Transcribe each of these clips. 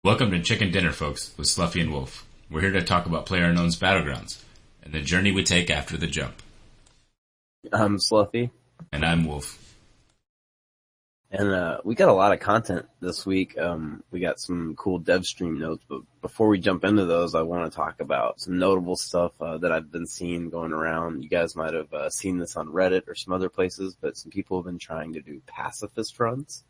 Welcome to Chicken Dinner, folks, with Sluffy and Wolf. We're here to talk about PlayerUnknown's Battlegrounds and the journey we take after the jump. I'm Sluffy. And I'm Wolf. And we got a lot of content this week. We got some cool dev stream notes, but before we jump into those, I want to talk about some notable stuff that I've been seeing going around. You guys might have seen this on Reddit or some other places, but some people have been trying to do pacifist runs.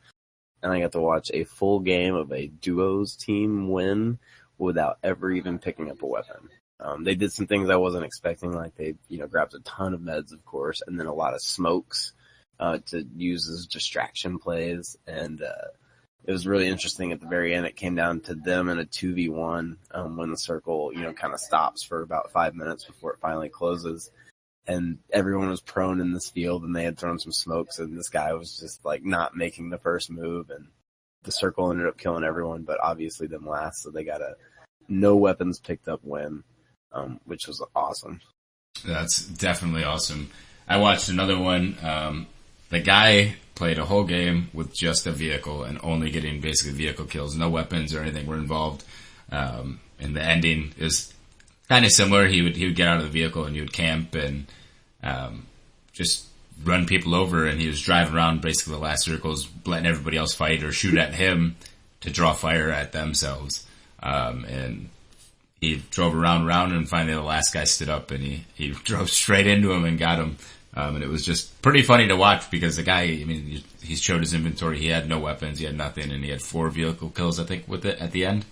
And I got to watch a full game of a duos team win without ever even picking up a weapon. They did some things I wasn't expecting, like they, grabbed a ton of meds, of course, and then a lot of smokes to use as distraction plays. And it was really interesting at the very end. It came down to them in a 2v1 when the circle, kind of stops for about 5 minutes before it finally closes. And everyone was prone in this field, and they had thrown some smokes, and this guy was just not making the first move, and the circle ended up killing everyone, but obviously them last, so they got a no weapons picked up win, which was awesome. That's definitely awesome. I watched another one. The guy played a whole game with just a vehicle and only getting basically vehicle kills. No weapons or anything were involved. And the ending is kind of similar. He would get out of the vehicle and he would camp and just run people over, and he was driving around basically the last circles, letting everybody else fight or shoot at him to draw fire at themselves. And he drove around, and finally the last guy stood up and he drove straight into him and got him. And it was just pretty funny to watch because the guy, he showed his inventory. He had no weapons, he had nothing, and he had 4 vehicle kills, I think, with it at the end,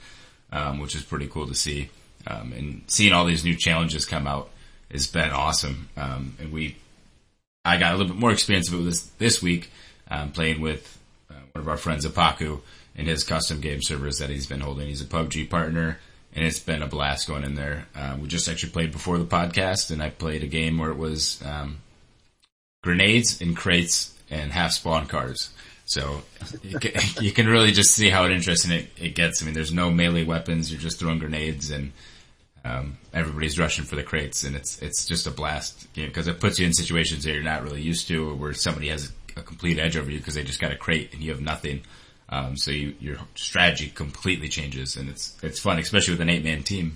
which is pretty cool to see. And seeing all these new challenges come out has been awesome. And I got a little bit more experience of it this week, playing with one of our friends, Ippaku, in his custom game servers that he's been holding. He's a PUBG partner, and it's been a blast going in there. We just actually played before the podcast, and I played a game where it was grenades in crates and half spawn cars. So you can really just see how interesting it gets. There's no melee weapons. You're just throwing grenades, and everybody's rushing for the crates, and it's just a blast because it puts you in situations that you're not really used to, where somebody has a complete edge over you because they just got a crate and you have nothing. So your strategy completely changes, and it's fun, especially with an 8-man team.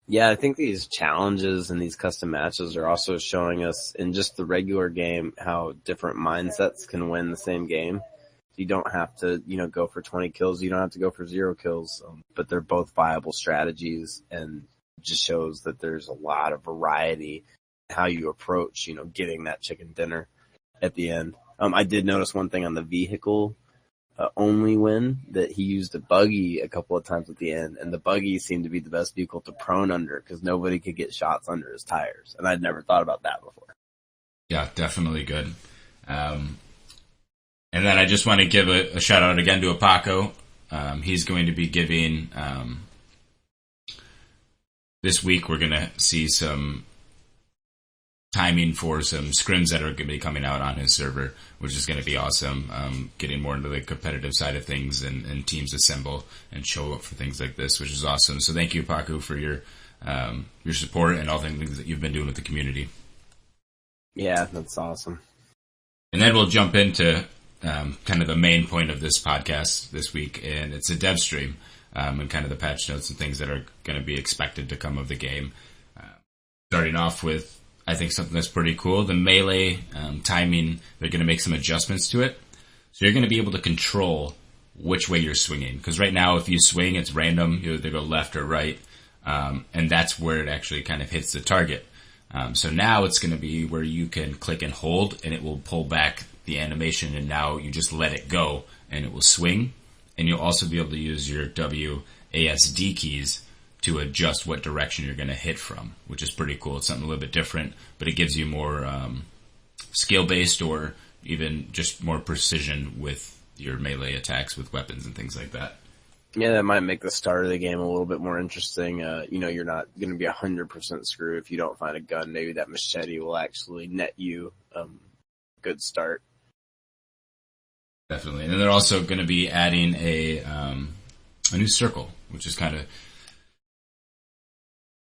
Yeah, I think these challenges and these custom matches are also showing us in just the regular game how different mindsets can win the same game. You don't have to, go for 20 kills. You don't have to go for 0 kills, but they're both viable strategies, and just shows that there's a lot of variety in how you approach, getting that chicken dinner at the end. I did notice one thing on the vehicle only win, that he used a buggy a couple of times at the end, and the buggy seemed to be the best vehicle to prone under because nobody could get shots under his tires, and I'd never thought about that before. Yeah, definitely good. And then I just want to give a shout out again to Ippaku. He's going to be giving, this week we're going to see some timing for some scrims that are going to be coming out on his server, which is going to be awesome. Getting more into the competitive side of things and teams assemble and show up for things like this, which is awesome. So thank you, Ippaku, for your support and all the things that you've been doing with the community. Yeah, that's awesome. And then we'll jump into kind of the main point of this podcast this week, and it's a dev stream and kind of the patch notes and things that are going to be expected to come of the game. Starting off with, I think, something that's pretty cool. The melee timing, they're going to make some adjustments to it. So you're going to be able to control which way you're swinging. Because right now, if you swing, it's random. You either go left or right. And that's where it actually kind of hits the target. So now it's going to be where you can click and hold, and it will pull back the animation, and now you just let it go, and it will swing. And you'll also be able to use your WASD keys to adjust what direction you're going to hit from, which is pretty cool. It's something a little bit different, but it gives you more skill-based or even just more precision with your melee attacks with weapons and things like that. Yeah, that might make the start of the game a little bit more interesting. You're not going to be 100% screwed if you don't find a gun. Maybe that machete will actually net you a good start. Definitely. And then they're also going to be adding a new circle, which is kind of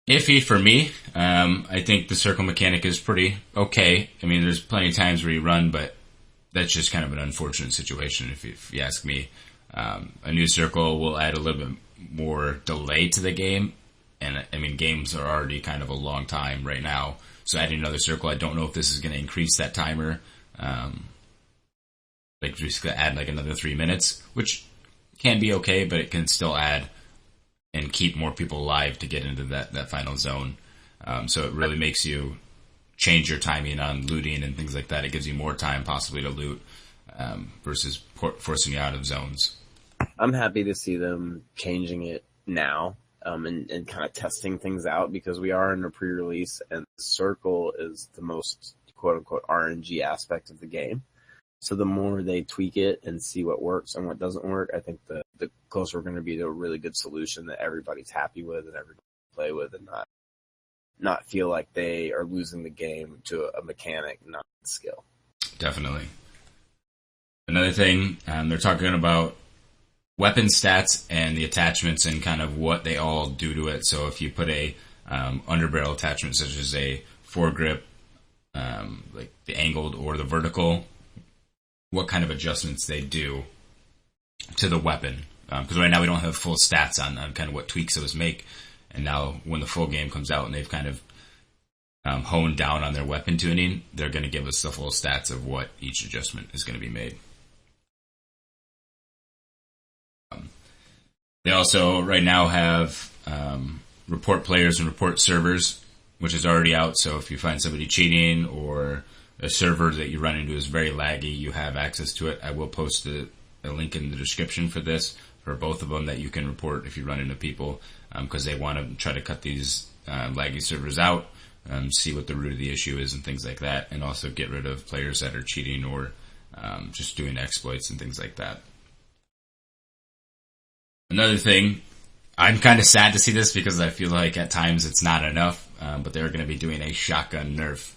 iffy for me. I think the circle mechanic is pretty okay. There's plenty of times where you run, but that's just kind of an unfortunate situation if you ask me. A new circle will add a little bit more delay to the game. And I mean, games are already kind of a long time right now. So adding another circle, I don't know if this is going to increase that timer. Like just add like another 3 minutes, which can be okay, but it can still add and keep more people alive to get into that final zone. So it really makes you change your timing on looting and things like that. It gives you more time possibly to loot versus forcing you out of zones. I'm happy to see them changing it now and kind of testing things out, because we are in a pre-release and the circle is the most quote-unquote RNG aspect of the game. So the more they tweak it and see what works and what doesn't work, I think the closer we're going to be to a really good solution that everybody's happy with and everybody can play with, and not feel like they are losing the game to a mechanic, not skill. Definitely. Another thing, they're talking about weapon stats and the attachments and kind of what they all do to it. So if you put a underbarrel attachment such as a foregrip, like the angled or the vertical, what kind of adjustments they do to the weapon. Because right now we don't have full stats on kind of what tweaks those make. And now when the full game comes out and they've kind of honed down on their weapon tuning, they're going to give us the full stats of what each adjustment is going to be made. They also right now have report players and report servers, which is already out. So if you find somebody cheating or a server that you run into is very laggy, you have access to it. I will post a link in the description for this, for both of them, that you can report if you run into people, because they want to try to cut these laggy servers out, see what the root of the issue is and things like that, and also get rid of players that are cheating or just doing exploits and things like that. Another thing, I'm kind of sad to see this because I feel like at times it's not enough, but they're going to be doing a shotgun nerf.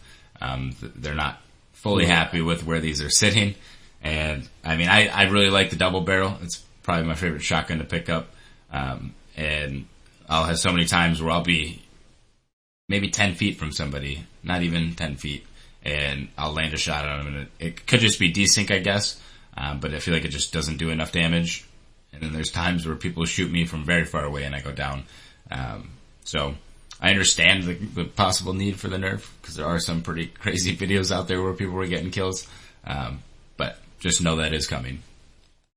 They're not fully happy with where these are sitting. And I mean, I really like the double barrel. It's probably my favorite shotgun to pick up. And I'll have so many times where I'll be maybe 10 feet from somebody, not even 10 feet, and I'll land a shot on them. And it could just be desync, I guess. But I feel like it just doesn't do enough damage. And then there's times where people shoot me from very far away and I go down. So I understand the possible need for the nerf, because there are some pretty crazy videos out there where people were getting kills. But just know that is coming.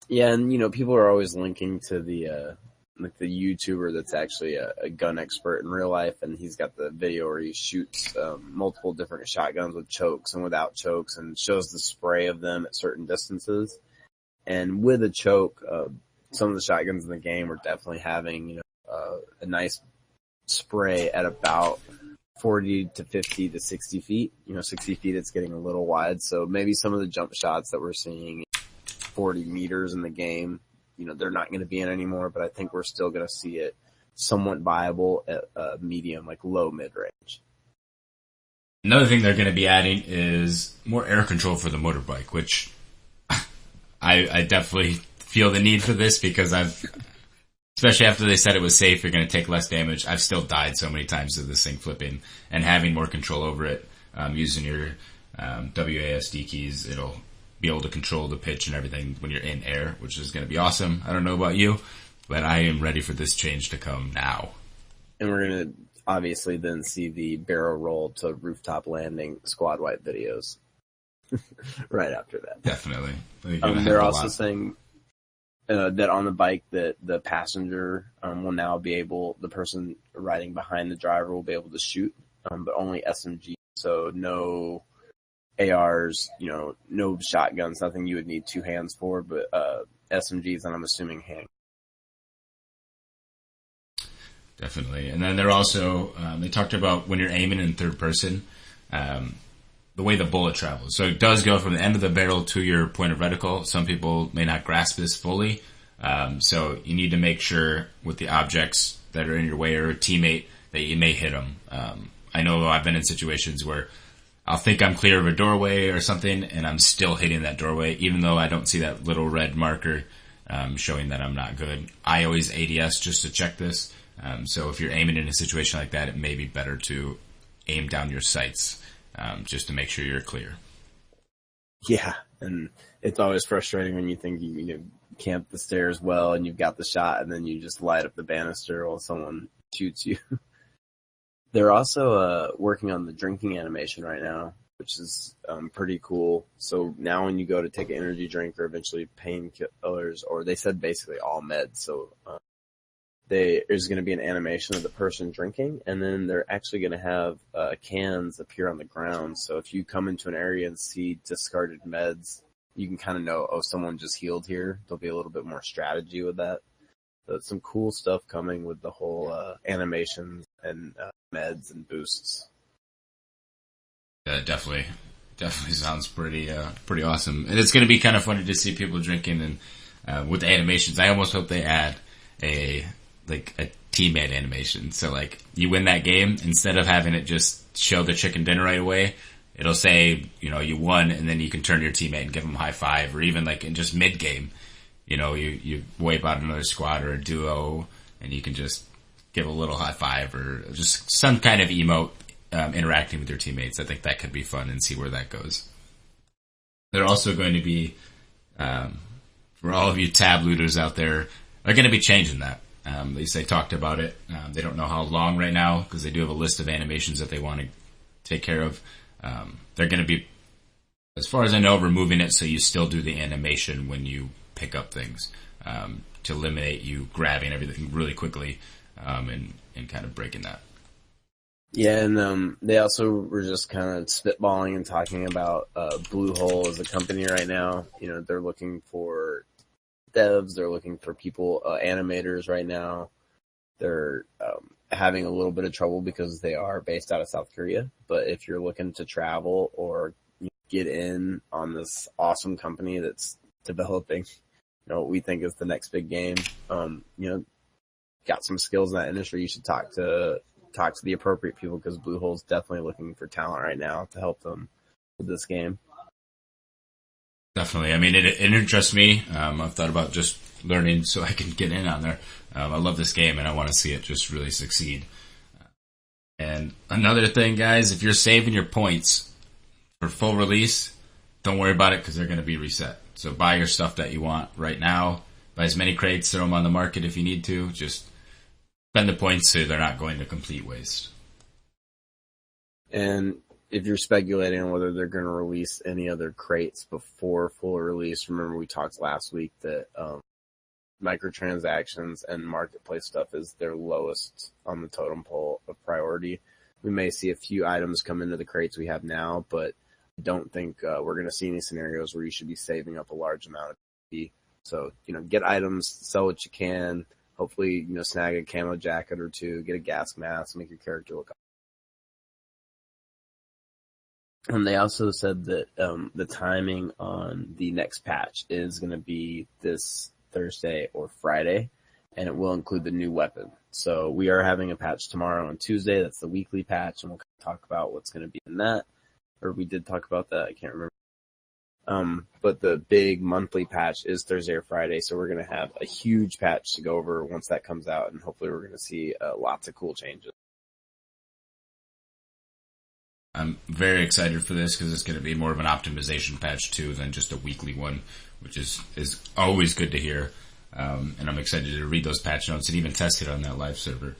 Yeah, and people are always linking to the YouTuber that's actually a gun expert in real life, and he's got the video where he shoots multiple different shotguns with chokes and without chokes, and shows the spray of them at certain distances. And with a choke, some of the shotguns in the game are definitely having a nice spray at about 40 to 50 to 60 feet. 60 feet, it's getting a little wide. So maybe some of the jump shots that we're seeing 40 meters in the game, they're not going to be in anymore, but I think we're still going to see it somewhat viable at medium, like low mid-range. Another thing they're going to be adding is more air control for the motorbike, which I definitely feel the need for this, because especially after they said it was safe, you're going to take less damage. I've still died so many times to this thing flipping, and having more control over it, using your WASD keys, it'll be able to control the pitch and everything when you're in air, which is going to be awesome. I don't know about you, but I am ready for this change to come now. And we're going to obviously then see the barrel roll to rooftop landing squad wipe videos right after that. Definitely. They're also saying that on the bike that the passenger will now be able, the person riding behind the driver will be able to shoot, but only SMG. So no ARs, no shotguns, nothing you would need two hands for, but SMGs, and I'm assuming hand. Definitely. And then they're also, they talked about when you're aiming in third person, the way the bullet travels. So it does go from the end of the barrel to your point of reticle. Some people may not grasp this fully. So you need to make sure with the objects that are in your way or a teammate that you may hit them. I know I've been in situations where I'll think I'm clear of a doorway or something, and I'm still hitting that doorway, even though I don't see that little red marker showing that I'm not good. I always ADS just to check this. So if you're aiming in a situation like that, it may be better to aim down your sights just to make sure you're clear. Yeah, and it's always frustrating when you think camp the stairs well and you've got the shot and then you just light up the banister while someone shoots you. They're also working on the drinking animation right now, which is pretty cool. So now when you go to take an energy drink or eventually painkillers, or they said basically all meds, so there's going to be an animation of the person drinking, and then they're actually going to have cans appear on the ground. So if you come into an area and see discarded meds, you can kind of know, oh, someone just healed here. There'll be a little bit more strategy with that. So it's some cool stuff coming with the whole animations and meds and boosts. Yeah, definitely sounds pretty awesome. And it's going to be kind of funny to see people drinking, and with the animations, I almost hope they add a teammate animation. So like you win that game, instead of having it just show the chicken dinner right away, it'll say, you won, and then you can turn to your teammate and give them a high five, or even like in just mid game, you wipe out another squad or a duo, and you can just give a little high five or just some kind of emote interacting with your teammates. I think that could be fun and see where that goes. They're also going to be, for all of you tab looters out there, they're going to be changing that. At least they talked about it. They don't know how long right now because they do have a list of animations that they want to take care of. They're going to be, as far as I know, removing it so you still do the animation when you pick up things, to eliminate you grabbing everything really quickly, and kind of breaking that. Yeah, and they also were just kind of spitballing and talking about Bluehole as a company right now. They're looking for devs, they're looking for people, animators right now. They're having a little bit of trouble because they are based out of South Korea. But if you're looking to travel or get in on this awesome company that's developing, what we think is the next big game, got some skills in that industry, you should talk to the appropriate people, because Bluehole's definitely looking for talent right now to help them with this game. Definitely. I mean, it interests me. I've thought about just learning so I can get in on there. I love this game, and I want to see it just really succeed. And another thing, guys, if you're saving your points for full release, don't worry about it because they're going to be reset. So buy your stuff that you want right now. Buy as many crates, throw them on the market if you need to. Just spend the points so they're not going to complete waste. And if you're speculating on whether they're going to release any other crates before full release, remember we talked last week that microtransactions and marketplace stuff is their lowest on the totem pole of priority. We may see a few items come into the crates we have now, but I don't think we're going to see any scenarios where you should be saving up a large amount of XP. So, get items, sell what you can. Hopefully, snag a camo jacket or two, get a gas mask, make your character look. And they also said that the timing on the next patch is going to be this Thursday or Friday, and it will include the new weapon. So we are having a patch tomorrow on Tuesday. That's the weekly patch, and we'll talk about what's going to be in that. Or we did talk about that. I can't remember. But the big monthly patch is Thursday or Friday, so we're going to have a huge patch to go over once that comes out, and hopefully we're going to see lots of cool changes. I'm very excited for this because it's going to be more of an optimization patch too than just a weekly one, which is always good to hear. And I'm excited to read those patch notes and even test it on that live server.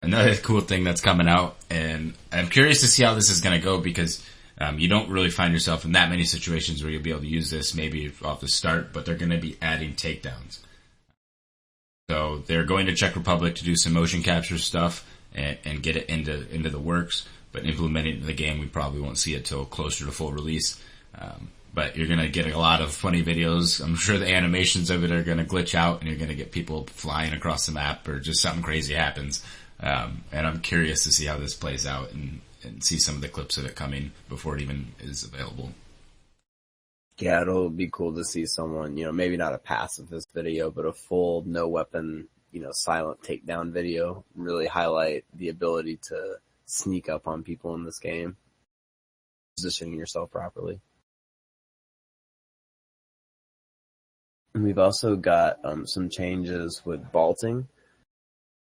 Another cool thing that's coming out, and I'm curious to see how this is going to go because you don't really find yourself in that many situations where you'll be able to use this maybe off the start, but they're going to be adding takedowns. So they're going to Czech Republic to do some motion capture stuff and get it into the works. But implementing it in the game, we probably won't see it till closer to full release. But you're going to get a lot of funny videos. I'm sure the animations of it are going to glitch out, and you're going to get people flying across the map or just something crazy happens. And I'm curious to see how this plays out and see some of the clips of it coming before it even is available. Yeah, it'll be cool to see someone, maybe not a pacifist video, but a full no weapon, silent takedown video. Really highlight the ability to sneak up on people in this game, positioning yourself properly. And we've also got some changes with vaulting.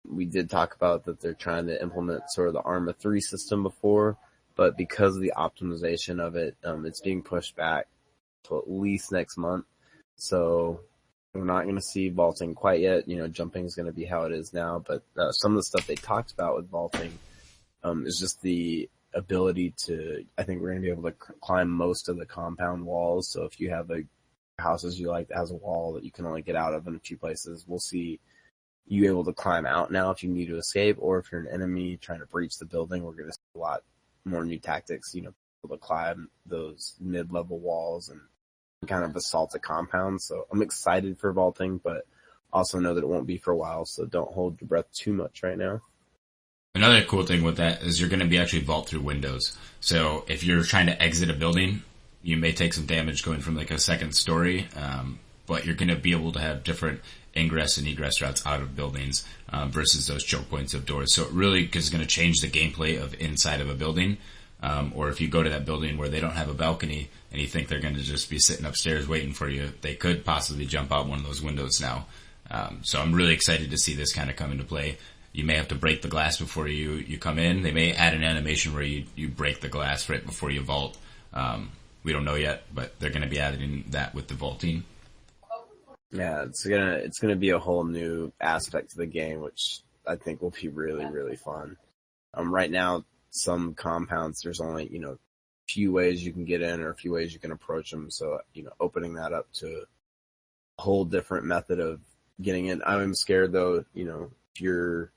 We did talk about that they're trying to implement sort of the Arma 3 system before, but because of the optimization of it, it's being pushed back to at least next month. So We're not going to see vaulting quite yet. Jumping is going to be how it is now, but some of the stuff they talked about with vaulting is just the ability to, I think we're going to be able to climb most of the compound walls. So if you have a houses you like that has a wall that you can only get out of in a few places, we'll see you able to climb out now if you need to escape, or if you're an enemy trying to breach the building, we're going to see a lot more new tactics, able to climb those mid-level walls and kind of assault a compound. So I'm excited for vaulting, but also know that it won't be for a while, so don't hold your breath too much right now. Another cool thing with that is you're going to be actually vault through windows. So if you're trying to exit a building, you may take some damage going from like a second story, but you're going to be able to have different ingress and egress routes out of buildings versus those choke points of doors. So it really is going to change the gameplay of inside of a building. Or if you go to that building where they don't have a balcony and you think they're going to just be sitting upstairs waiting for you, they could possibly jump out one of those windows now. So I'm really excited to see this kind of come into play. You may have to break the glass before you come in. They may add an animation where you break the glass right before you vault. We don't know yet, but they're going to be adding that with the vaulting. Yeah, it's gonna be a whole new aspect to the game, which I think will be really, really fun. Right now, some compounds, there's only, a few ways you can get in or a few ways you can approach them. So, opening that up to a whole different method of getting in. I'm scared though, if you're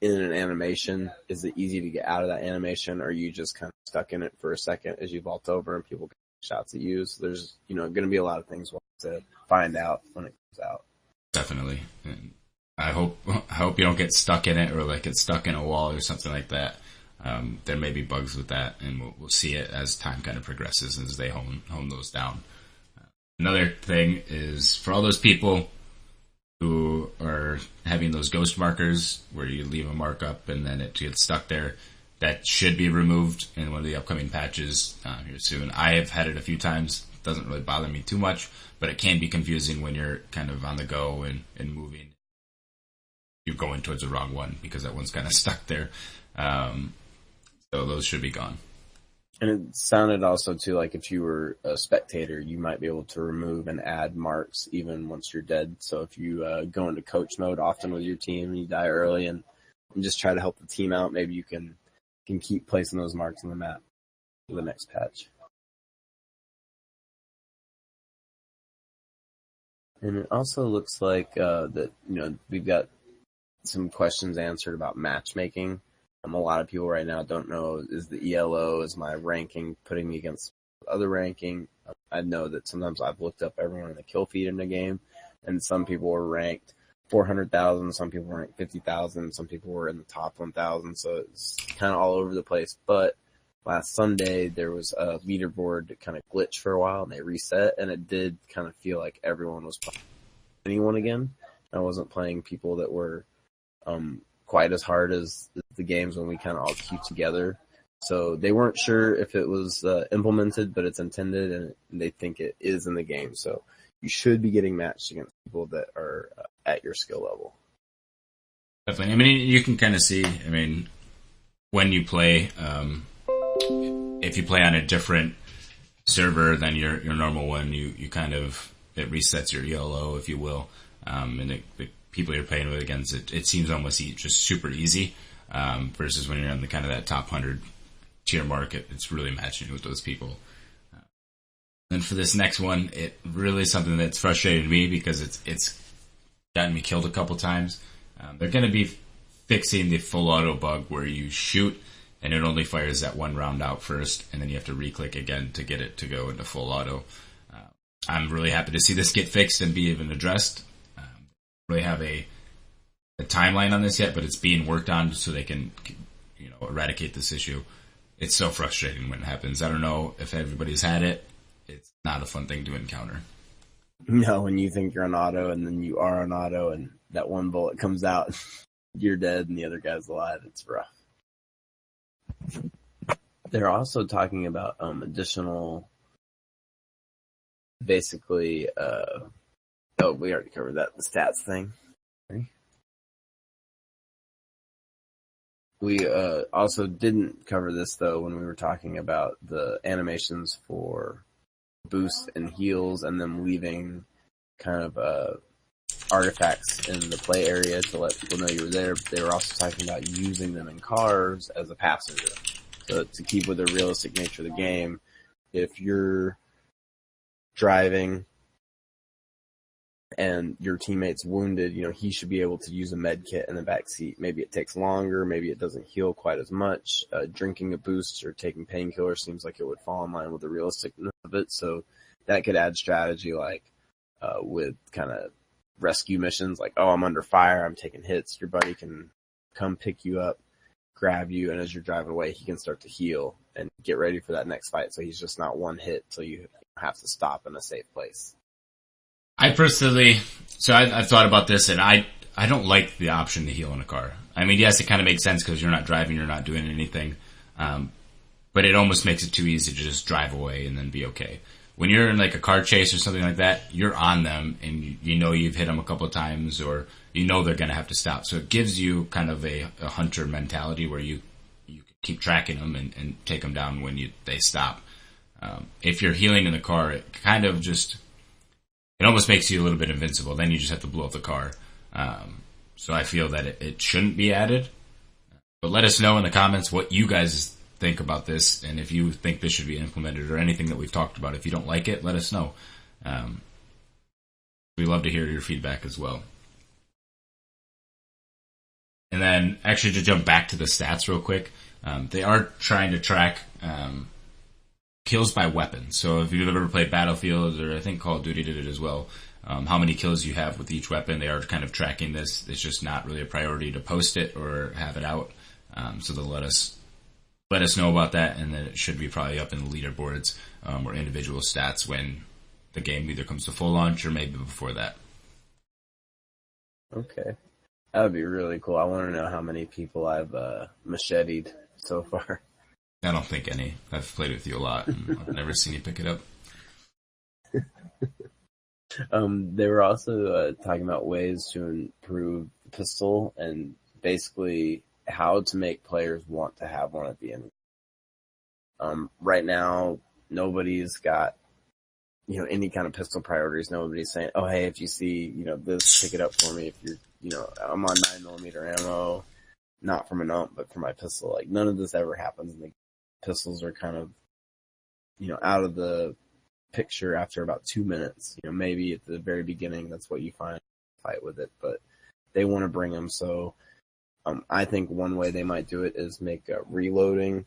in an animation, is it easy to get out of that animation, or are you just kind of stuck in it for a second as you vault over and people get shots at you? So there's, going to be a lot of things we'll have to find out when it comes out. Definitely. And I hope you don't get stuck in it or like get stuck in a wall or something like that. There may be bugs with that, and we'll see it as time kind of progresses as they hone those down. Another thing is for all those people who are having those ghost markers where you leave a mark up and then it gets stuck there, that should be removed in one of the upcoming patches here soon. I have had it a few times. It doesn't really bother me too much, but it can be confusing when you're kind of on the go and moving. You're going towards the wrong one because that one's kind of stuck there. So those should be gone. And it sounded also too like if you were a spectator, you might be able to remove and add marks even once you're dead. So if you go into coach mode often with your team and you die early and just try to help the team out, maybe you can keep placing those marks on the map for the next patch. And it also looks like that we've got some questions answered about matchmaking. A lot of people right now don't know, is the ELO, is my ranking putting me against other ranking? I know that sometimes I've looked up everyone in the kill feed in the game, and some people were ranked 400,000, some people were ranked 50,000, some people were in the top 1,000, so it's kind of all over the place. But last Sunday, there was a leaderboard that kind of glitched for a while, and they reset, and it did kind of feel like everyone was playing anyone again. I wasn't playing people that were quite as hard as the games when we kind of all queued together. So they weren't sure if it was implemented, but it's intended, and they think it is in the game. So you should be getting matched against people that are at your skill level. Definitely. I mean, you can kind of see, when you play, if you play on a different server than your normal one, you kind of, it resets your ELO, if you will. And the people you're playing with against, it seems almost just super easy, versus when you're on the kind of that top 100 tier market, it's really matching with those people. And for this next one, it really is something that's frustrated me because it's gotten me killed a couple times. They're going to be fixing the full auto bug where you shoot and it only fires that one round out first, and then you have to re-click again to get it to go into full auto. I'm really happy to see this get fixed and be even addressed. Really have a timeline on this yet, but it's being worked on so they can, eradicate this issue. It's so frustrating when it happens. I don't know if everybody's had it. It's not a fun thing to encounter. No, when you think you're on auto and then you are on auto and that one bullet comes out, you're dead and the other guy's alive. It's rough. They're also talking about additional, basically, we already covered that, the stats thing. We also didn't cover this, though, when we were talking about the animations for boost and heals and them leaving kind of artifacts in the play area to let people know you were there. But they were also talking about using them in cars as a passenger. So to keep with the realistic nature of the game, if you're driving and your teammate's wounded, he should be able to use a med kit in the back seat. Maybe it takes longer, maybe it doesn't heal quite as much. Drinking a boost or taking painkillers seems like it would fall in line with the realisticness of it. So that could add strategy, like with kind of rescue missions, like, oh, I'm under fire, I'm taking hits. Your buddy can come pick you up, grab you, and as you're driving away, he can start to heal and get ready for that next fight. So he's just not one hit till you have to stop in a safe place. I personally, I've thought about this, and I don't like the option to heal in a car. I mean, yes, it kind of makes sense because you're not driving, you're not doing anything, but it almost makes it too easy to just drive away and then be okay. When you're in like a car chase or something like that, you're on them, and you've hit them a couple of times, or they're going to have to stop. So it gives you kind of a hunter mentality where you keep tracking them and take them down when they stop. If you're healing in the car, it kind of just... it almost makes you a little bit invincible. Then you just have to blow up the car. So I feel that it shouldn't be added. But let us know in the comments what you guys think about this, and if you think this should be implemented or anything that we've talked about. If you don't like it, let us know. We love to hear your feedback as well. And then, actually, to jump back to the stats real quick, they are trying to track kills by weapon. So if you've ever played Battlefield, or I think Call of Duty did it as well, how many kills you have with each weapon, they are kind of tracking this. It's just not really a priority to post it or have it out. So they'll let us know about that, and then it should be probably up in the leaderboards or individual stats when the game either comes to full launch or maybe before that. Okay. That would be really cool. I want to know how many people I've macheted so far. I don't think any. I've played with you a lot, and I've never seen you pick it up. They were also talking about ways to improve the pistol and basically how to make players want to have one at the end. Right now, nobody's got any kind of pistol priorities. Nobody's saying, "Oh, hey, if you see this, pick it up for me." If you're I'm on 9mm ammo, not from an ump, but for my pistol. Like, none of this ever happens. And the pistols are kind of, out of the picture after about 2 minutes. Maybe at the very beginning, that's what you fight with it, but they want to bring them. So, I think one way they might do it is make reloading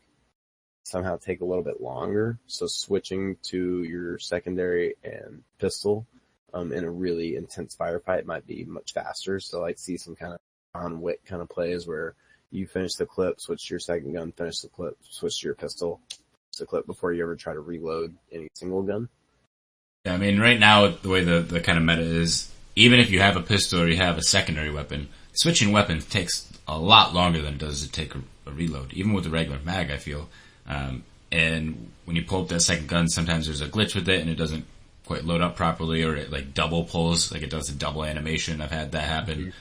somehow take a little bit longer. So switching to your secondary and pistol, in a really intense firefight might be much faster. So I'd see some kind of John Wick kind of plays where you finish the clip, switch to your second gun, finish the clip, switch to your pistol, the clip before you ever try to reload any single gun. Yeah, I mean, right now, the way the kind of meta is, even if you have a pistol or you have a secondary weapon, switching weapons takes a lot longer than it does to take a reload, even with the regular mag, I feel. And when you pull up that second gun, sometimes there's a glitch with it and it doesn't quite load up properly, or it like double pulls, like it does a double animation. I've had that happen.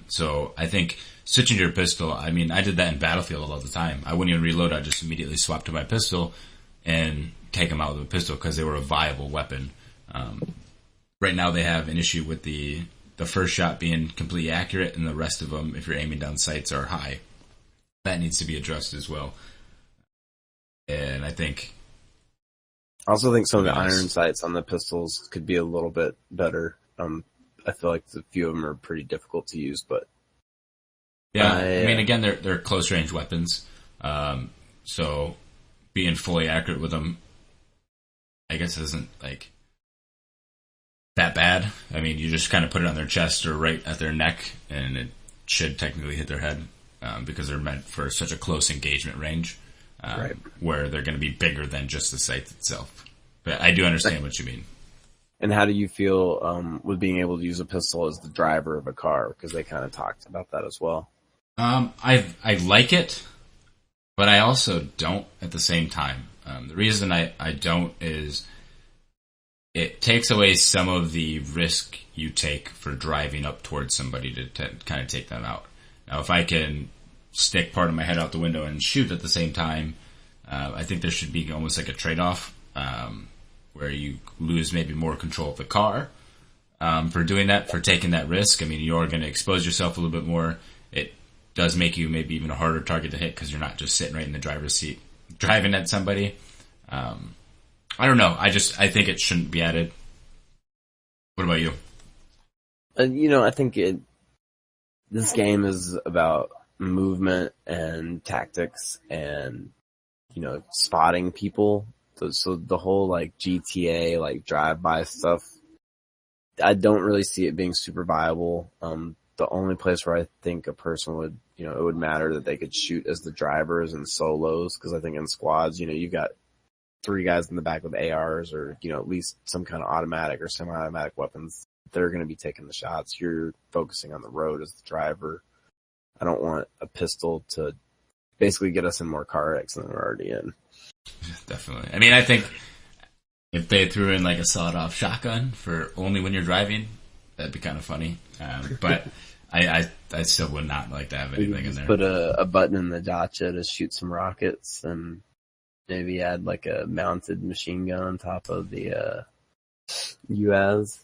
So I think switching to your pistol, I mean, I did that in Battlefield all the time. I wouldn't even reload. I just immediately swapped to my pistol and take them out with a pistol because they were a viable weapon. Right now they have an issue with the first shot being completely accurate, and the rest of them, if you're aiming down sights, are high. That needs to be addressed as well. And I also think some of the iron sights on the pistols could be a little bit better. I feel like a few of them are pretty difficult to use, but yeah, I mean, again, they're close range weapons, so being fully accurate with them, I guess, isn't like that bad. I mean, you just kind of put it on their chest or right at their neck, and it should technically hit their head because they're meant for such a close engagement range. Right. Where they're going to be bigger than just the sight itself. But I do understand what you mean. And how do you feel with being able to use a pistol as the driver of a car? Because they kind of talked about that as well. I like it, but I also don't at the same time. The reason I don't is it takes away some of the risk you take for driving up towards somebody to kind of take them out. Now, if I can stick part of my head out the window and shoot at the same time, I think there should be almost like a trade-off where you lose maybe more control of the car, for doing that, for taking that risk. I mean, you're going to expose yourself a little bit more. It does make you maybe even a harder target to hit because you're not just sitting right in the driver's seat driving at somebody. I don't know. I think it shouldn't be added. What about you? I think this game is about movement and tactics and, spotting people. So the whole like GTA, like drive-by stuff, I don't really see it being super viable. The only place where I think a person would, it would matter that they could shoot as the drivers and solos. Cause I think in squads, you've got 3 guys in the back with ARs or, at least some kind of automatic or semi-automatic weapons. They're going to be taking the shots. You're focusing on the road as the driver. I don't want a pistol to basically get us in more car wrecks than we're already in. Definitely. I mean, I think if they threw in like a sawed-off shotgun for only when you're driving, that'd be kind of funny. But I still would not like to have anything in there. Put a button in the dacha to shoot some rockets and maybe add like a mounted machine gun on top of the UAZ.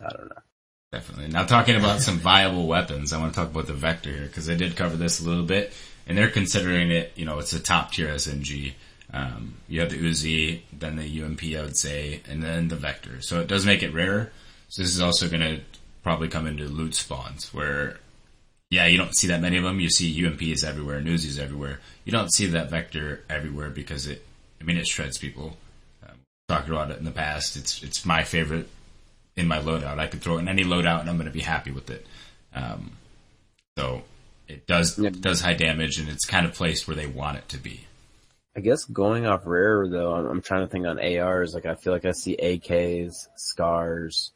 I don't know. Definitely. Now, talking about some viable weapons, I want to talk about the Vector here because I did cover this a little bit, and they're considering it, it's a top-tier SMG. You have the Uzi, then the UMP, I would say, and then the Vector. So it does make it rarer. So this is also going to probably come into loot spawns where, you don't see that many of them. You see UMPs everywhere and Uzis everywhere. You don't see that Vector everywhere because it shreds people. Talked about it in the past. It's my favorite in my loadout. I could throw it in any loadout and I'm going to be happy with it. So it does high damage and it's kind of placed where they want it to be. I guess going off rare though, I'm trying to think on ARs. Like I feel like I see AKs, SCARs,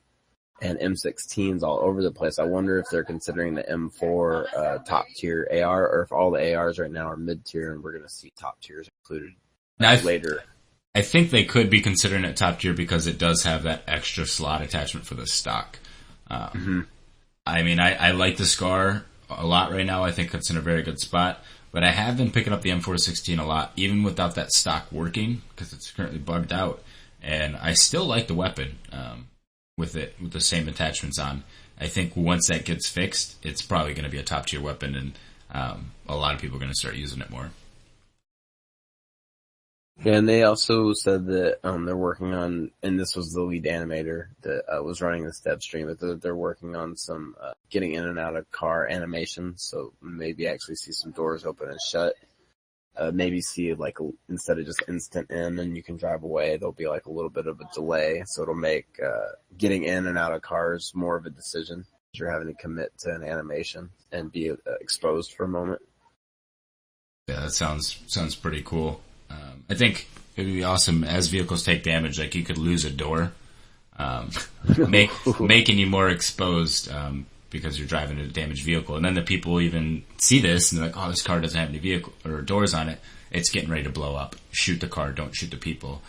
and M16s all over the place. I wonder if they're considering the M4 top tier AR or if all the ARs right now are mid tier and we're going to see top tiers included later. I think they could be considering it top tier because it does have that extra slot attachment for the stock. I mean, I like the SCAR a lot right now. I think it's in a very good spot. But I have been picking up the M416 a lot, even without that stock working, because it's currently bugged out. And I still like the weapon with the same attachments on. I think once that gets fixed, it's probably going to be a top-tier weapon, and a lot of people are going to start using it more. Yeah, and they also said that they're working on, and this was the lead animator that was running this dev stream, but they're working on some getting in and out of car animation, so maybe actually see some doors open and shut. Maybe see like instead of just instant in and you can drive away, there'll be like a little bit of a delay, so it'll make getting in and out of cars more of a decision. You're having to commit to an animation and be exposed for a moment. Yeah, that sounds pretty cool. I think it would be awesome as vehicles take damage, like you could lose a door, making you more exposed because you're driving a damaged vehicle. And then the people even see this and they're like, oh, this car doesn't have any vehicle or doors on it. It's getting ready to blow up. Shoot the car, don't shoot the people.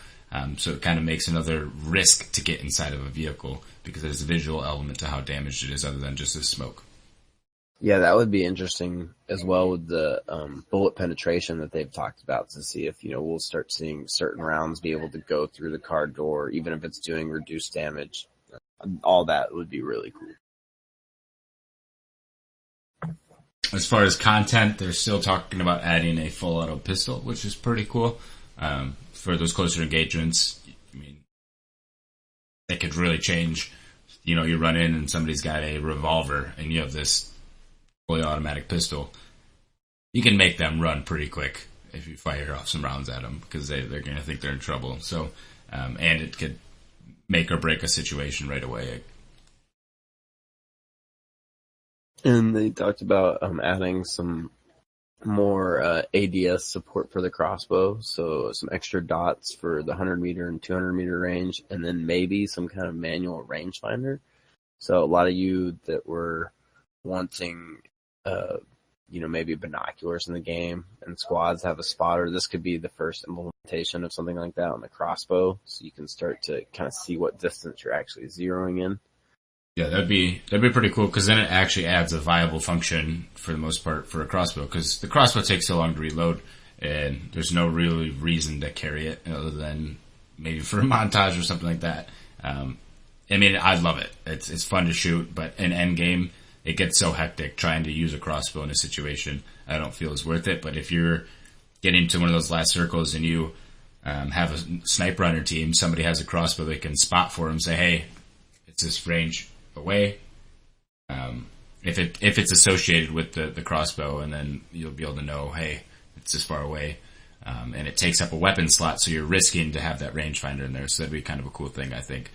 So it kind of makes another risk to get inside of a vehicle because there's a visual element to how damaged it is other than just the smoke. Yeah, that would be interesting as well with the bullet penetration that they've talked about to see if, we'll start seeing certain rounds be able to go through the car door, even if it's doing reduced damage. All that would be really cool. As far as content, they're still talking about adding a full auto pistol, which is pretty cool. For those closer engagements, I mean, it could really change. You run in and somebody's got a revolver and you have this fully automatic pistol. You can make them run pretty quick if you fire off some rounds at them because they're going to think they're in trouble. So, and it could make or break a situation right away. And they talked about adding some more ADS support for the crossbow, so some extra dots for the 100 meter and 200 meter range, and then maybe some kind of manual rangefinder. So a lot of you that were wanting, maybe binoculars in the game and squads have a spotter, this could be the first implementation of something like that on the crossbow, so you can start to kind of see what distance you're actually zeroing in. Yeah, that'd be pretty cool because then it actually adds a viable function for the most part for a crossbow because the crossbow takes so long to reload and there's no really reason to carry it other than maybe for a montage or something like that. I mean, I love it. It's fun to shoot, but in endgame, it gets so hectic trying to use a crossbow in a situation. I don't feel it's worth it. But if you're getting to one of those last circles and you have a sniper on your team, somebody has a crossbow, they can spot for him, say, hey, it's this range away. If it's associated with the crossbow, and then you'll be able to know, hey, it's this far away. And it takes up a weapon slot, so you're risking to have that rangefinder in there. So that'd be kind of a cool thing, I think,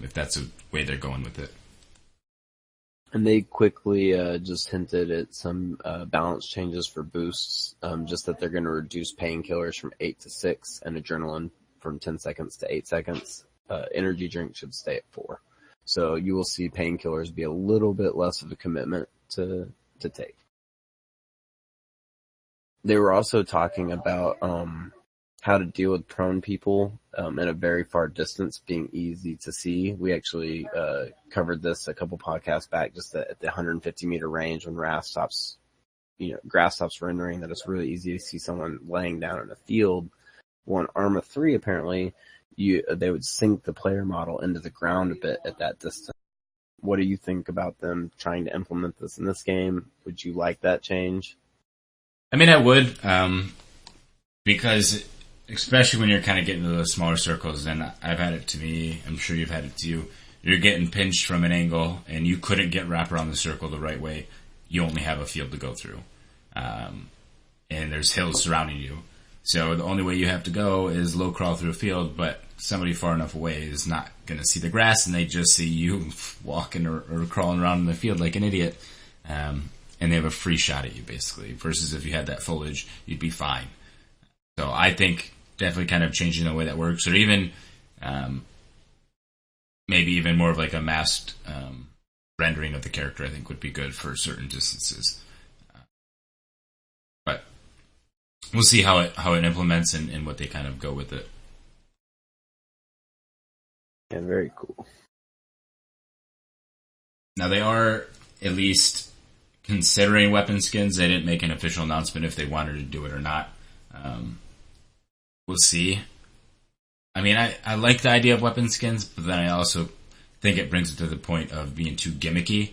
if that's a way they're going with it. And they quickly just hinted at some balance changes for boosts, just that they're going to reduce painkillers from 8 to 6 and adrenaline from 10 seconds to 8 seconds. Energy drink should stay at 4. So you will see painkillers be a little bit less of a commitment to take. They were also talking about how to deal with prone people at a very far distance being easy to see. We actually covered this a couple podcasts back, just at the 150 meter range when grass stops rendering, that it's really easy to see someone laying down in a field. Well, in Arma 3, apparently, they would sink the player model into the ground a bit at that distance. What do you think about them trying to implement this in this game? Would you like that change? I mean, I would, because especially when you're kind of getting to those smaller circles, and I've had it to me, I'm sure you've had it to you, you're getting pinched from an angle, and you couldn't get wrapped around the circle the right way. You only have a field to go through. And there's hills surrounding you. So the only way you have to go is low crawl through a field, but somebody far enough away is not going to see the grass, and they just see you walking or crawling around in the field like an idiot. And they have a free shot at you, basically, versus if you had that foliage, you'd be fine. So I think definitely kind of changing the way that works, or even maybe even more of like a masked rendering of the character, I think would be good for certain distances. But we'll see how it implements and what they kind of go with it. Yeah, very cool. Now they are at least considering weapon skins. They didn't make an official announcement if they wanted to do it or not. We'll see. I mean, I like the idea of weapon skins, but then I also think it brings it to the point of being too gimmicky.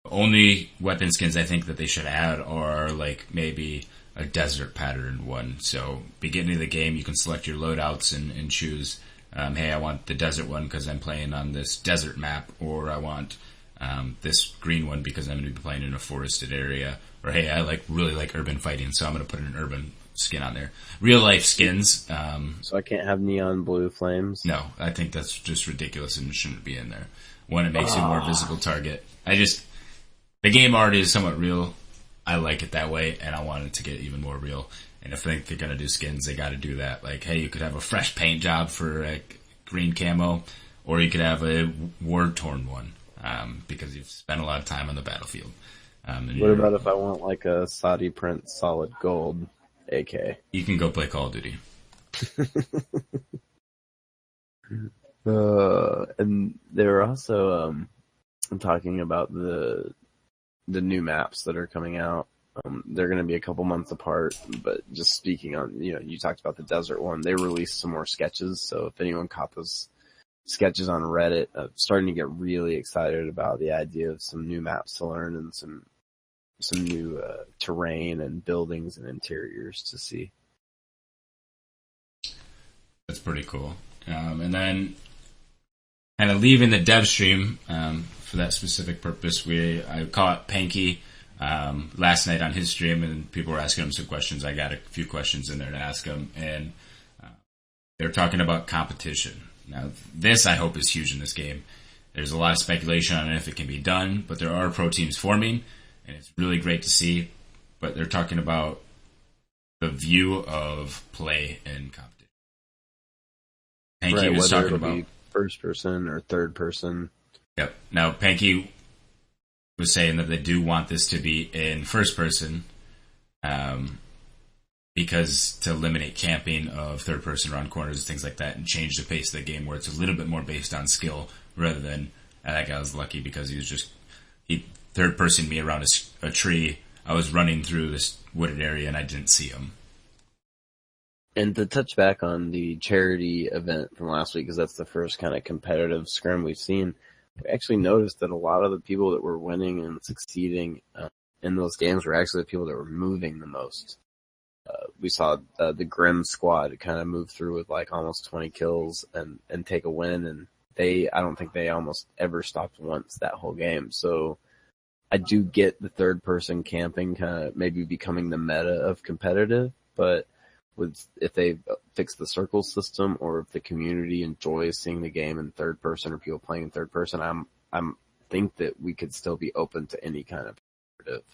Only weapon skins I think that they should add are like maybe a desert pattern one. So beginning of the game, you can select your loadouts and choose, hey, I want the desert one because I'm playing on this desert map, or I want this green one because I'm going to be playing in a forested area, or hey, I really like urban fighting, so I'm going to put an urban skin on there. Real life skins. So I can't have neon blue flames? No, I think that's just ridiculous and shouldn't be in there. One, it makes you a more visible target. The game already is somewhat real. I like it that way, and I want it to get even more real. And if they're going to do skins, they got to do that. Like, hey, you could have a fresh paint job for a green camo, or you could have a war-torn one, because you've spent a lot of time on the battlefield. What about if I want like a Saudi print solid gold AK? You can go play Call of Duty. And they were also talking about the new maps that are coming out. They're going to be a couple months apart, but just speaking on, you talked about the desert one. They released some more sketches, so if anyone caught those sketches on Reddit, I'm starting to get really excited about the idea of some new maps to learn and some new terrain and buildings and interiors to see. That's pretty cool. And then kind of leaving the dev stream for that specific purpose, I caught Panky last night on his stream, and people were asking him some questions. I got a few questions in there to ask him, and they're talking about competition. Now, this I hope is huge in this game. There's a lot of speculation on if it can be done, but there are pro teams forming, and it's really great to see. But they're talking about the view of play and competition. Panky was talking about first person or third person. Yep. Now, Panky was saying that they do want this to be in first person, because to eliminate camping of third person around corners and things like that, and change the pace of the game where it's a little bit more based on skill rather than, that guy was lucky because he third person me around a tree. I was running through this wooded area and I didn't see him. And to touch back on the charity event from last week, because that's the first kind of competitive scrim we've seen, we actually noticed that a lot of the people that were winning and succeeding in those games were actually the people that were moving the most. We saw the Grim squad kind of move through with like almost 20 kills and take a win, and I don't think they almost ever stopped once that whole game. So I do get the third person camping kind of maybe becoming the meta of competitive, but if they fix the circle system, or if the community enjoys seeing the game in third person or people playing in third person, I'm think that we could still be open to any kind of competitive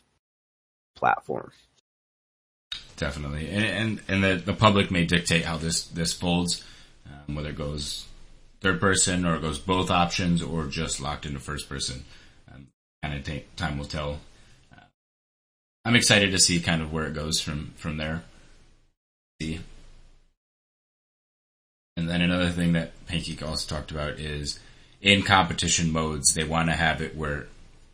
platform. Definitely, and the public may dictate how this folds, whether it goes third person or it goes both options or just locked into first person. Kind of time will tell. I'm excited to see kind of where it goes from there. And then another thing that Pancake also talked about is in competition modes, they want to have it where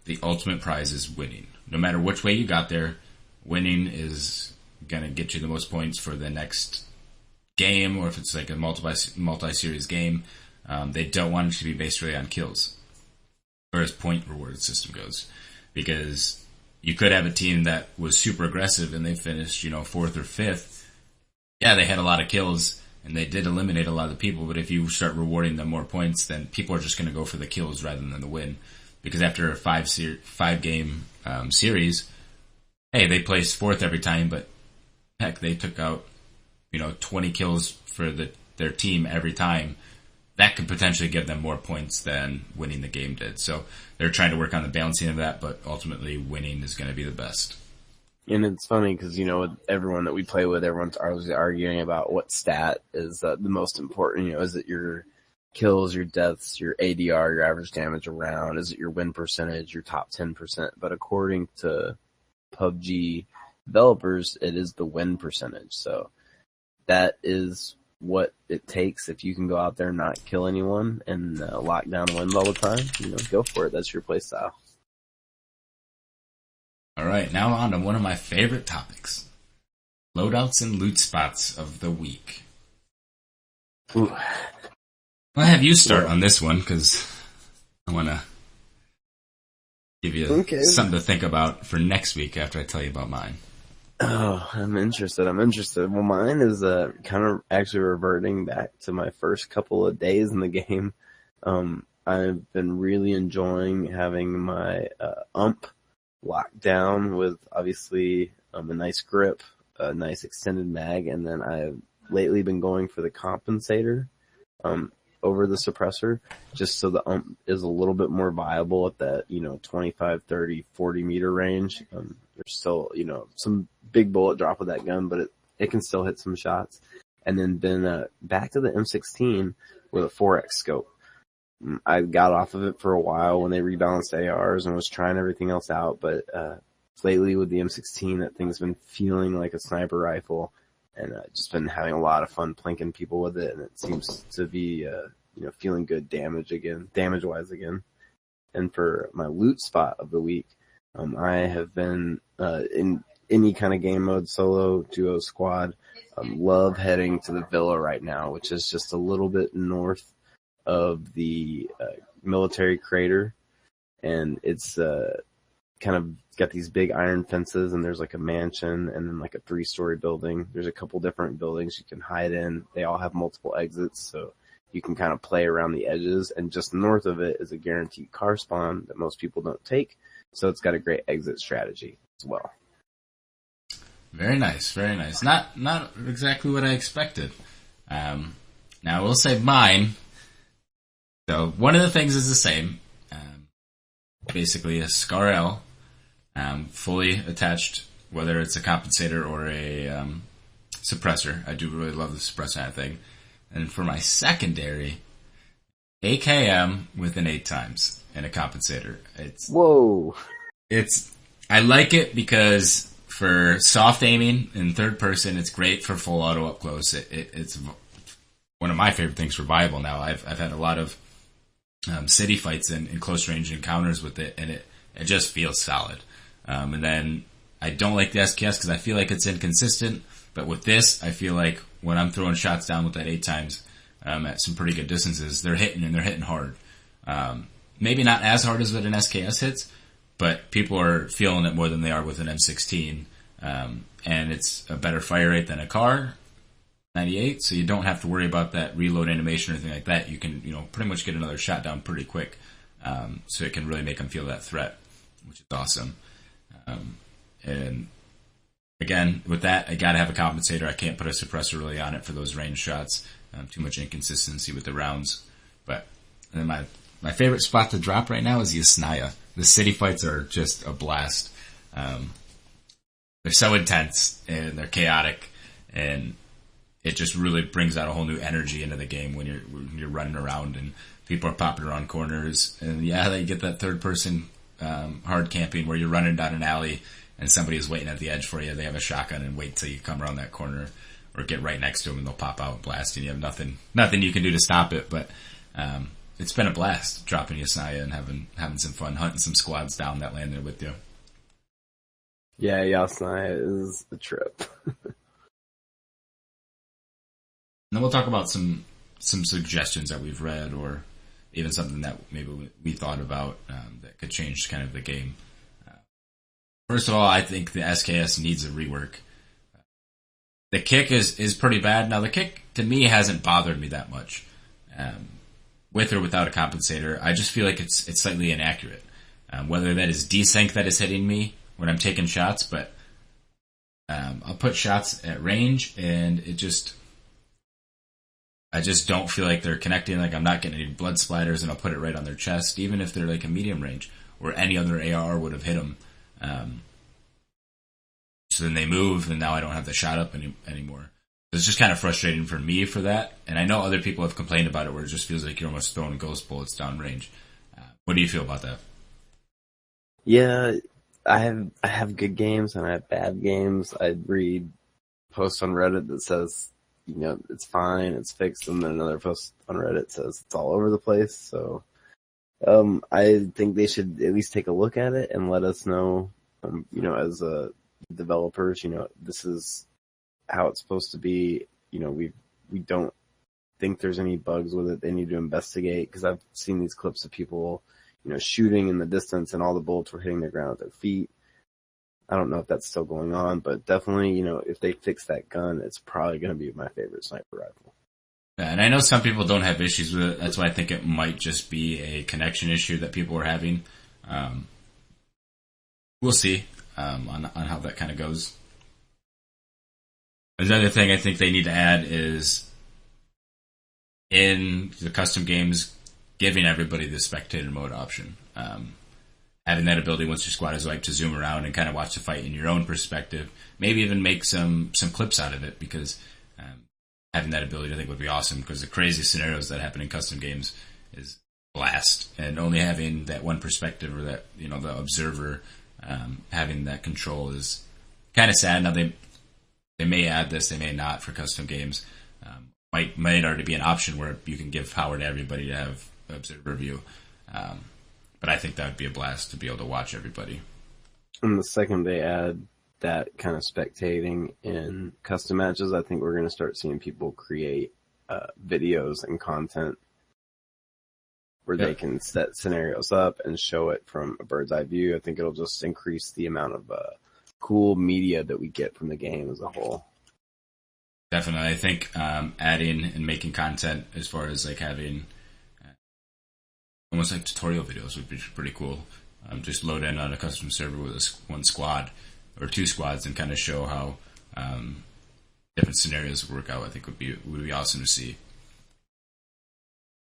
the ultimate prize is winning. No matter which way you got there, winning is going to get you the most points for the next game, or if it's like a multi-series game. They don't want it to be based really on kills, or as point reward system goes, because you could have a team that was super aggressive and they finished, fourth or fifth. Yeah, they had a lot of kills and they did eliminate a lot of the people, but if you start rewarding them more points, then people are just going to go for the kills rather than the win. Because after a five game series, hey, they placed fourth every time, but heck, they took out 20 kills for their team every time. That could potentially give them more points than winning the game did. So they're trying to work on the balancing of that, but ultimately winning is going to be the best. And it's funny because, with everyone that we play with, everyone's always arguing about what stat is the most important. Is it your kills, your deaths, your ADR, your average damage around? Is it your win percentage, your top 10%? But according to PUBG developers, it is the win percentage. So that is what it takes. If you can go out there and not kill anyone and lock down wins all the time, go for it. That's your play style. All right, now on to one of my favorite topics. Loadouts and loot spots of the week. Ooh. I'll have you start on this one, because I want to give you something to think about for next week after I tell you about mine. Oh, I'm interested. Well, mine is kind of actually reverting back to my first couple of days in the game. I've been really enjoying having my ump locked down with obviously a nice grip, a nice extended mag, and then I've lately been going for the compensator over the suppressor, just so the ump is a little bit more viable at that 25, 30, 40 meter range. There's still some big bullet drop with that gun, but it can still hit some shots. And then been back to the M16 with a 4X scope. I got off of it for a while when they rebalanced ARs and was trying everything else out, but lately with the M16, that thing's been feeling like a sniper rifle, and just been having a lot of fun plinking people with it, and it seems to be feeling good damage-wise again. And for my loot spot of the week, I have been in any kind of game mode, solo, duo, squad, love heading to the Villa right now, which is just a little bit north of the military crater, and it's kind of got these big iron fences, and there's like a mansion and then like a 3-story building. There's a couple different buildings you can hide in. They all have multiple exits, so you can kind of play around the edges, and just north of it is a guaranteed car spawn that most people don't take, so it's got a great exit strategy as well. Very nice, very nice. Not exactly what I expected. Now I will say mine. So one of the things is the same. Basically a Scar L, fully attached, whether it's a compensator or a suppressor. I do really love the suppressor kind of thing. And for my secondary, AKM with an 8x and a compensator. I like it because for soft aiming in third person, it's great for full auto up close. It's one of my favorite things for viable now. I've had a lot of city fights and close range encounters with it, and it just feels solid. And then I don't like the SKS because I feel like it's inconsistent, But with this, I feel like when I'm throwing shots down with that 8 times at some pretty good distances, they're hitting, and they're hitting hard. Maybe not as hard as what an SKS hits, but people are feeling it more than they are with an M16. And it's a better fire rate than a car 98, so you don't have to worry about that reload animation or anything like that. You can, pretty much get another shot down pretty quick. So it can really make them feel that threat, which is awesome. And again, with that, I gotta have a compensator. I can't put a suppressor really on it for those range shots. Too much inconsistency with the rounds. But and then my favorite spot to drop right now is Yasnaya. The city fights are just a blast. They're so intense and they're chaotic, and it just really brings out a whole new energy into the game when you're running around and people are popping around corners. And yeah, they get that third person hard camping where you're running down an alley and somebody is waiting at the edge for you. They have a shotgun and wait till you come around that corner or get right next to them and they'll pop out and blast, and you have nothing you can do to stop it. But it's been a blast dropping Yasnaya and having some fun hunting some squads down that landed with you. Yeah, Yasnaya is a trip. Then we'll talk about some suggestions that we've read, or even something that maybe we thought about that could change kind of the game. First of all, I think the SKS needs a rework. The kick is pretty bad. Now, the kick, to me, hasn't bothered me that much. With or without a compensator, I just feel like it's slightly inaccurate. Whether that is desync that is hitting me when I'm taking shots, but I'll put shots at range, and I just don't feel like they're connecting. Like, I'm not getting any blood splatters, and I'll put it right on their chest, even if they're like a medium range, or any other AR would have hit them. So then they move, and now I don't have the shot up anymore. It's just kind of frustrating for me for that, and I know other people have complained about it, where it just feels like you're almost throwing ghost bullets down range. What do you feel about that? Yeah, I have good games and I have bad games. I read posts on Reddit that says, it's fine, it's fixed, and then another post on Reddit says it's all over the place. So, I think they should at least take a look at it and let us know, as developers, this is how it's supposed to be. We don't think there's any bugs with it. They need to investigate, because I've seen these clips of people, shooting in the distance and all the bullets were hitting the ground at their feet. I don't know if that's still going on, but definitely, if they fix that gun, it's probably going to be my favorite sniper rifle. Yeah, and I know some people don't have issues with it. That's why I think it might just be a connection issue that people are having. We'll see on how that kind of goes. Another thing I think they need to add is, in the custom games, giving everybody the spectator mode option. Having that ability, once your squad is wiped, to zoom around and kind of watch the fight in your own perspective. Maybe even make some clips out of it, because having that ability, I think, would be awesome, because the crazy scenarios that happen in custom games is blast. And only having that one perspective, or that, the observer, having that control is kind of sad. Now, they may add this, they may not, for custom games. Might already be an option where you can give power to everybody to have observer view. But I think that would be a blast to be able to watch everybody. And the second they add that kind of spectating in custom matches, I think we're going to start seeing people create videos and content where they can set scenarios up and show it from a bird's eye view. I think it'll just increase the amount of cool media that we get from the game as a whole. Definitely. I think adding and making content, as far as like having almost like tutorial videos, would be pretty cool. Just load in on a custom server with one squad or two squads and kind of show how different scenarios work out. I think would be awesome to see.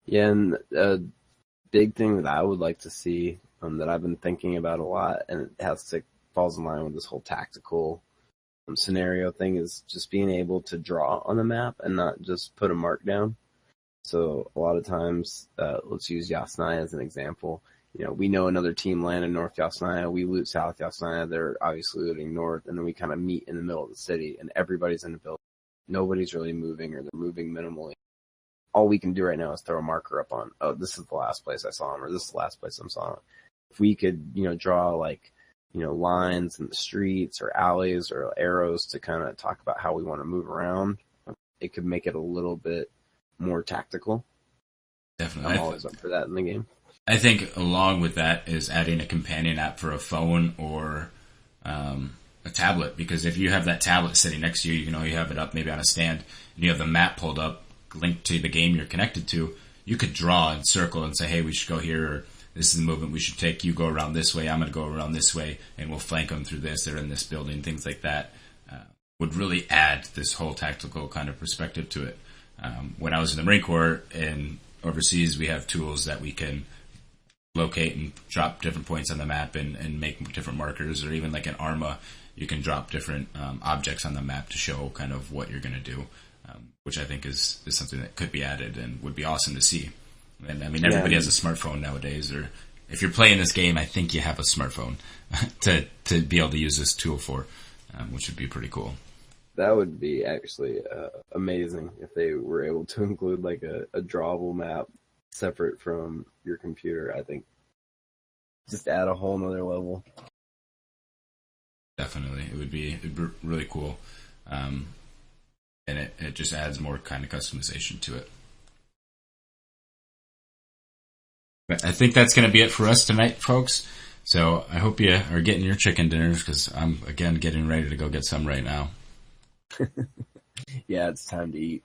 Yeah, and a big thing that I would like to see, that I've been thinking about a lot, and it falls in line with this whole tactical scenario thing, is just being able to draw on the map and not just put a mark down. So a lot of times, let's use Yasnaya as an example. We know another team landed North Yasnaya, we loot South Yasnaya, they're obviously looting North, and then we kind of meet in the middle of the city, and everybody's in the building. Nobody's really moving, or they're moving minimally. All we can do right now is throw a marker up on, this is the last place I saw him, or this is the last place I saw him. If we could, draw like lines in the streets or alleys or arrows to kind of talk about how we want to move around, it could make it a little bit more tactical. Definitely. I'm always up for that in the game. I think along with that is adding a companion app for a phone or a tablet, because if you have that tablet sitting next to you, you have it up maybe on a stand, and you have the map pulled up, linked to the game you're connected to, you could draw and circle and say, hey, we should go here, or this is the movement we should take, you go around this way, I'm going to go around this way, and we'll flank them through this, they're in this building, things like that, would really add this whole tactical kind of perspective to it. When I was in the Marine Corps and overseas, we have tools that we can locate and drop different points on the map and make different markers, or even like an ARMA, you can drop different objects on the map to show kind of what you're going to do, which I think is something that could be added and would be awesome to see. And I mean, everybody has a smartphone nowadays, or if you're playing this game, I think you have a smartphone to be able to use this tool for, which would be pretty cool. That would be actually amazing if they were able to include like a drawable map separate from your computer. I think just add a whole nother level. Definitely. It'd be really cool. And it just adds more kind of customization to it. But I think that's going to be it for us tonight, folks. So I hope you are getting your chicken dinners, because I'm, again, getting ready to go get some right now. Yeah, it's time to eat.